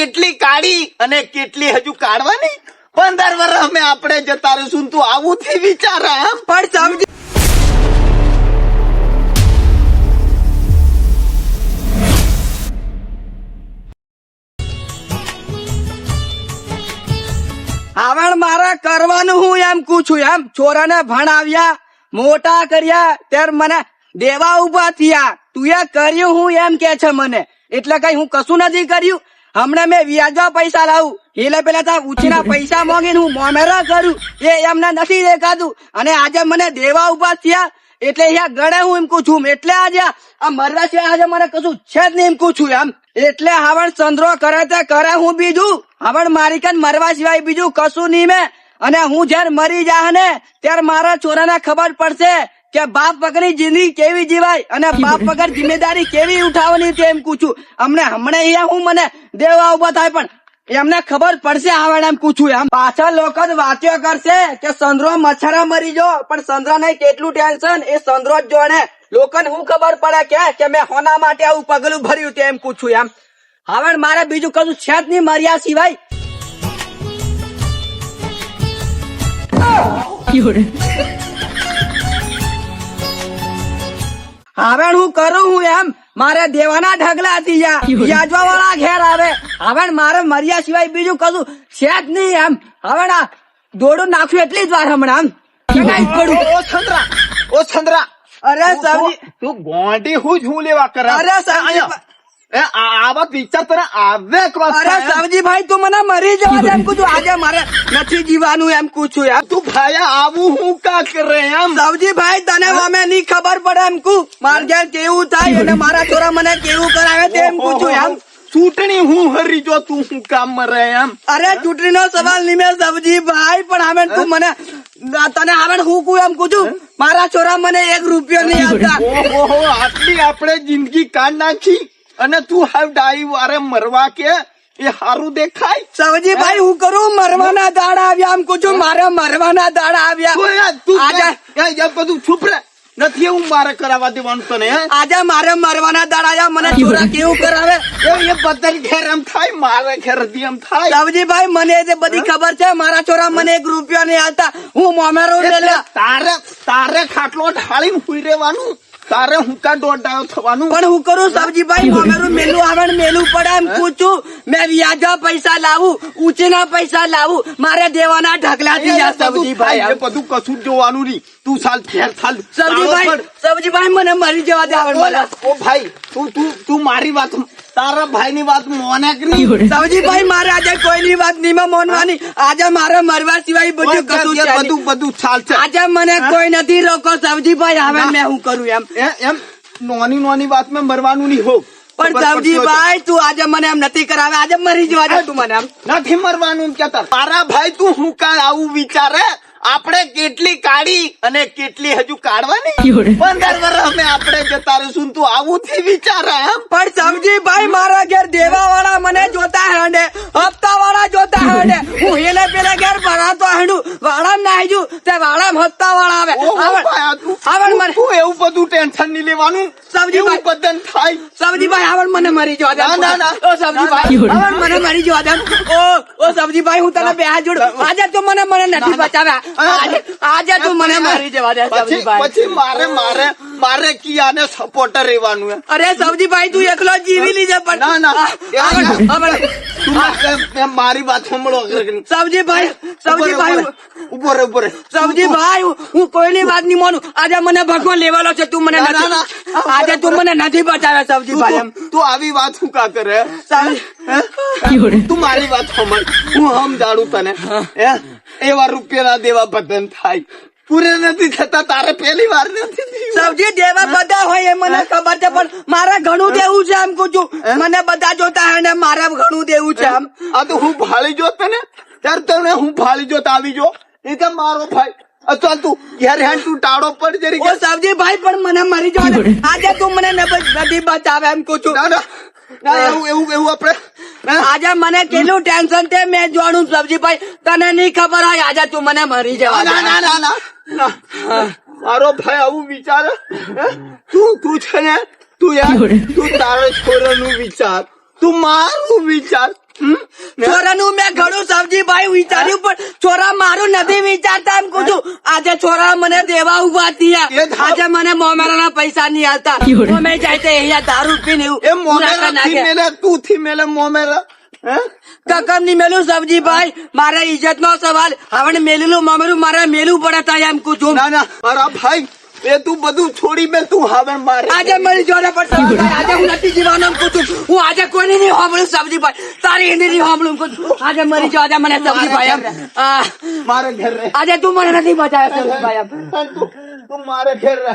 કેટલી કાઢી અને કેટલી હજુ કાઢવાની 15 વર્ષ અમે આપણે જતા રહીશું તું આવું થી વિચાર આમ પણ સમજી આવણ મારા કરવાનું હું એમ પૂછું એમ છોરાને ભણાવ્યા મોટા કર્યા ત્યારે મને દેવા ઉભા થયા તું એ કર્યું હું એમ કે છે મને એટલે કઈ હું કશું નથી કર્યું હમણાં મેં વ્યાજવા પૈસા લાવું એટલે પેલા ઉછીના પૈસા માંગીને હું મોમેરા કરું એ એમને નથી દેખાતું અને આજે મને દેવા ઉભા થયા એટલે અહીંયા ગળે હું એમ પૂછું એટલે આજે આ મરવા સિવાય આજે મને કશું છે જ નહીં એમ પૂછું એમ એટલે હાવણ ચંદ્રો કરે તે કરે હું બીજું હાવણ મારી કાન મરવા સિવાય બીજું કશું નહીં મેં અને હું જયારે મરી જા ને ત્યારે મારા છોરાને ખબર પડશે કે બાપ વગરની જિંદગી કેવી જીવાય અને બાપ વગર જિમ્મેદારી કેવી ઉઠાવવાની તેમ પૂછું હમણાં અહીંયા હું મને દેવા ઉભા થાય પણ એમને ખબર પડશે આવડે એમ પૂછું એમ પાછળ લોકો વાતો કરશે કે સંદ્રો મચ્છરા મરી જો પણ સંદ્રા ને કેટલું ટેન્શન એ સંદ્રો જ જોડે લોકોને હું ખબર પડે કે મેં હોના માટે આવું પગલું ભર્યું તેમ પૂછું એમ હવે મારે બીજું કશું છે જ નહીં મર્યા સિવાય હવે હું કરું હું એમ મારે દેવાના ઢગલા હતી વ્યાજવા વાળા ઘેર આવે હવે મારે મર્યા સિવાય બીજું કશું છે જ નહીં એમ હવે દોડું નાખ્યું એટલી જ વાર હમણાં ઓ છંદ્રા અરે સબજી તું ગોંડી હું લેવા કરે અરે સબજી આવા વિચાર તને આવે અરે સબજીભાઈ તું મને મરી જવા દે એમ પૂછું આજે મારે નથી જીવાનું એમ પૂછું એમ તું ભાઈ આવું હું કા કરે એમ સબજીભાઈ તને અમે નહીં ખબર પડે એમ કુ માર ઘેર કેવું થાય અને મારા છોરા મને કેવું કરાવે તેમ પૂછું એમ ચૂંટણી હું હરી જો તું હું કામ મરે એમ અરે ચૂંટણી નો સવાલ નહીં મેં સબજીભાઈ પણ હવે તું મને તને હવે હું કું એમ પૂછું મારા છોરા મને 1 રૂપિયો નહીં આપતા ઓહો આટલી આપણે જિંદગી કાઢ નાખી અને તું હાવ ડાઈ વારે મરવા કે એ હારું દેખાય સવજીભાઈ હું કરું મરવાના દાડા આવ્યા એમ પૂછું મારે મરવાના દાડા આવ્યા તું બધું ચૂપ રે નથી એવું મારે કરાવવા દેવાનું તને આજે મારે મરવાના દાડા આવ્યા મને છોરા કેવું કરાવે એ બધાને ઘેર એમ થાય મારે ઘેર એમ થાય સવજીભાઈ મને જે બધી ખબર છે મારા છોરા મને 1 રૂપિયો નહીં આવતા હું મોમેરો તારે ખાટલો ઢાળીને હુઈ રહેવાનું તારે હું કા દોડાયો થવાનું પણ હું કરું સબજીભાઈ મોમેરું મેલું આવે મેલું પડે એમ પૂછું મેં વ્યાજવા પૈસા લાવું ઉચીના પૈસા લાવું મારે દેવાના ઢગલા થી સબજીભાઈ એ બધું કશું જોવાનું નહીં તું સાલ ઘેર સાલ સબજીભાઈ મને મરી જવા દે ઓ ભાઈ તું મારી વાત તારા ભાઈ ની વાત મોને કે નહીં સબજીભાઈ મારે આજે કોઈની વાત નહીં મોનવાની આજે મારે મરવા સિવાય બધું કશું છે બધું ચાલશે આજે મને કોઈ નથી રોકો સબજીભાઈ હવે મેં હું કરું એમ નાની વાત માં મરવાનું નહીં હો પણ સબજીભાઈ તું આજે મને એમ નથી કરાવે આજે મરી જવા દે તું મને એમ નથી મરવાનું એમ કેતા તારા ભાઈ તું હું કા આવું વિચારે આપણે કેટલી કાઢી અને કેટલી હજુ કાઢવાની 15 વર્ષ અમે આપણે જતા રહીશું તું આવું થી વિચાર એમ પણ સબજીભાઈ મારા ઘેર દેવા વાળા મને જોતા હેડે હપ્તા વાળા જોતા હેડે હું એને પેલા ઘેર ભરાતો હેડું વાળા નાઈજુ તે વાળા હપ્તા વાળા આવે આવડ મને તું એવું બધું ટેન્શન નહીં લેવાનું સબજીભાઈ બદન થાય સબજીભાઈ આવડ મને મરી જવા દે ના ઓ સબજીભાઈ આવડ મને મરી જવા દે ઓ સબજીભાઈ હું તને બે હાથ જોડું આજે તો મને નથી બચાવ્યા આજે તું મને મારી જવા દે પછી મારે કિયાને સપોર્ટર રહેવાનું અરે સબજીભાઈ તું એકલો જીવી લીજે પણ ના મારી વાત સાંભળો સબજીભાઈ ઉભો રે સબજીભાઈ હું કોઈની વાત નહીં માનું આજે મને ભગવાન લેવાલો છે તું મને આજે તું મને નથી બચાવે સબજીભાઈ એમ તું આવી વાત શું કા કરે તું મારી વાત સાંભળ હું સમજાડું તને એવા રૂપિયા દેવા બદન થાય પૂરે નથી થતા તારે પહેલી વાર નથી સબજી દેવા બધા હોય એ મને ખબર છે પણ મારે ઘણું દેવું છે એમ પૂછું મને બધા જોતા હોય ને મારે ઘણું દેવું છે એમ આ તો હું ભાળી જોત ને ત્યારે તને હું ભાળી જોત આવી જો એ તો મારો ભાઈ ચાલ તું ઘેર હેન્ડ તું ટાળો પડ જરી ઓ સબજીભાઈ પણ મને મરી જવા આજે તું મને નથી બચાવે એમ પૂછું એવું આપડે આજે મને કેટલું ટેન્શન છે મેં જોડું સબજીભાઈ તને નહીં ખબર હોય આજે તું મને મરી જવા ના મારો ભાઈ આવું વિચાર તું છે ને તું તારા છોરાનું વિચાર તું મારું વિચાર છોરાનું મેં ઘણું સબજીભાઈ વિચાર્યું પણ છોરા મારું નથી વિચારતા એમ કહું છું. આજે છોરા મને દેવા ઉભા થયા. એ થાવ. આજે મને મોમેરાના પૈસા નહીં હાલતા. મોમે જાય તો અહીંયા દારૂ પીને એવું એ મોમેરા નાખે. થી મેલે તું થી મેલે મોમેરા હે કકમ ની મેલું સબજીભાઈ મારા ઇજ્જત નો સવાલ. હવે મેલેલું મોમેરું મારે મેલું પડે તા એમ કહું છું. ના ના મારા ભાઈ એ તું બધું છોડી મેં તું હવે મારે આજે મારી જોડે પણ સવાલ. આજે હું નથી જીવવાનું એમ કહું છું. હું આજે કોઈને નહીં સાંભળું સબજીભાઈ. તારી હિન્દી નહીં સાંભળું એમ કહું છું. આજે મરી જો આજે મને સબજીભાઈ એમ. મારે ઘર રહે આજે તું મને નથી બચાવ્યો સબજીભાઈ એમ. તું મારે ઘર રહે